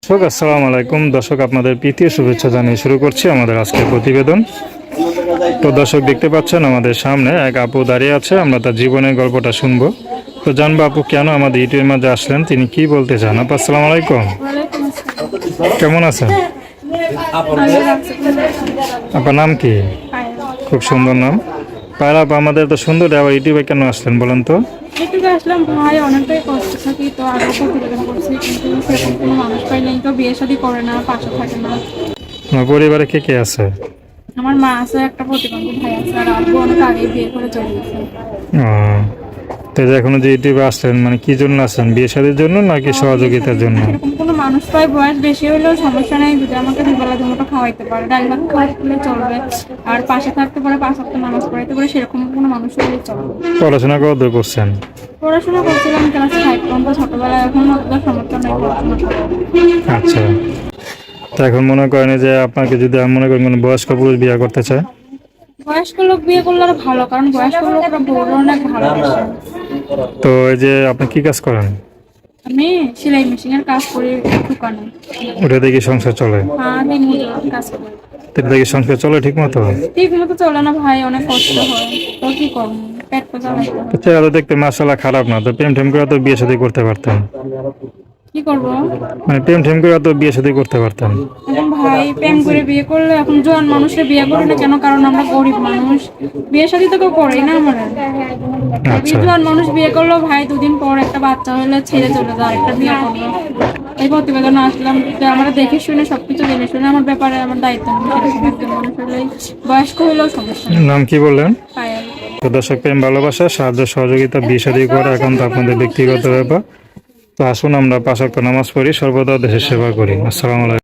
আসসালামু আলাইকুম দর্শক, আপনাদের প্রীতীয় শুভেচ্ছা জানিয়ে শুরু করছি আমাদের আজকের প্রতিবেদন। তো দর্শক, দেখতে পাচ্ছেন আমাদের সামনে এক আপু দাঁড়িয়ে আছে। আমরা তার জীবনের গল্পটা শুনবো। তো জানবো আপু কেন আমাদের ইউটিউবের মাঝে আসলেন, তিনি কি বলতে চান। আপু আসসালামু আলাইকুম, ওয়ালাইকুম আসসালাম। কেমন আছেন? আপনার নাম কি? খুব সুন্দর নাম পায়রা আপু। আমাদের তো সুন্দর আবার ইউটিউবে কেন আসলেন বলেন তো? ইউটিউবে আসলাম ভাই, অনেকটাই কষ্ট থাকি তো আগে প্রতিবেদন করছি, কিন্তু সেরকম কোনো মানুষ পাই নাই, তো বিয়ে শাদী করে না, পাশে থাকে না। আমার পরিবারে কে কে আছে? আমার মা আছে, একটা প্রতিবন্ধী ভাই আছে, আর আব্বু অনেক আগে বিয়ে করে চলে গেছে। আহ, তো যে এখনো যে ইউটিউবে আসলেন মানে কি জন্য আসেন, বিয়ে শাদীর জন্য নাকি সহযোগিতার জন্য? সেরকম কোনো মানুষ পাই, বয়স বেশি হলেও সমস্যা নেই, যদি আমাকে দুবেলা দুমুঠো খাওয়াইতে পারে, ডাল ভাত খাওয়াইতে চলবে, আর পাশে থাকতে পারে, 5 ওয়াক্ত নামাজ পড়াইতে পারে, সেরকম কোনো মানুষ হলেই চলবে। পড়াশোনা কত করছেন? পড়াশোনা করছিলাম ক্লাস 5 পর্যন্ত, ছোটবেলায়, এখন অতটা সমস্যা নেই পড়াশোনা করার। আচ্ছা, তো এখন মনে করেন যে আপনাকে যদি আমি মনে করেন কোনো বয়স্ক পুরুষ বিয়ে করতে চায়? বয়স্ক লোক বিয়ে করলে আরো ভালো, কারণ বয়স্ক লোকরা বউরা অনেক ভালোবাসে। তো এই যে আপনি কি কাজ করেন? আমি সেলাই মেশিনের কাজ করি দোকানে। ওটা দিয়ে কি সংসার চলে? আমি মজুরি কাজ করি। তো এটা দিয়ে কি সংসার চলে ঠিক মতো? ঠিক মতো চলে না ভাই, অনেক কষ্ট হয়, তো কি করবো, পেট তো চালাইতে তো হয়। চেহারা দেখতে মাশাআল্লাহ খারাপ না, তো প্রেম টেম করে তো বিয়ে শাদী করতে পারতেন। কি করবো মানে প্রেম টেম করে তো বিয়ে শাদী করতে পারতেন। এখন ভাই, প্রেম করে বিয়ে করলে এখন জোয়ান মানুষের বিয়ে করে না কেন, কারণ আমরা গরিব মানুষ, বিয়ে শাদী তো কেউ করেই না আমরা। আচ্ছা, জোয়ান মানুষ বিয়ে করলো ভাই, 2 দিন পর একটা বাচ্চা হলে ছেড়ে চলে যায়, একটা বিয়ে করলো। এই প্রতিবেদনে আসলাম যে আমরা দেখে শুনে সবকিছু জেনে শুনে আমার ব্যাপারে আমার দায়িত্ব নেই, সেরকম একজন মানুষ হলে, বয়স্ক হইলেও সমস্যা নেই। নাম কি বললেন? পায়েল। তো দর্শক, প্রেম ভালোবাসা সাহায্য সহযোগিতা বিয়ে শাদী করা এখন তো আপনাদের ব্যক্তিগত ব্যাপার। তো আসুন আমরা 5 ওয়াক্ত নামাজ পড়ি, সর্বদা দেশের সেবা করি। আসসালামু আলাইকুম।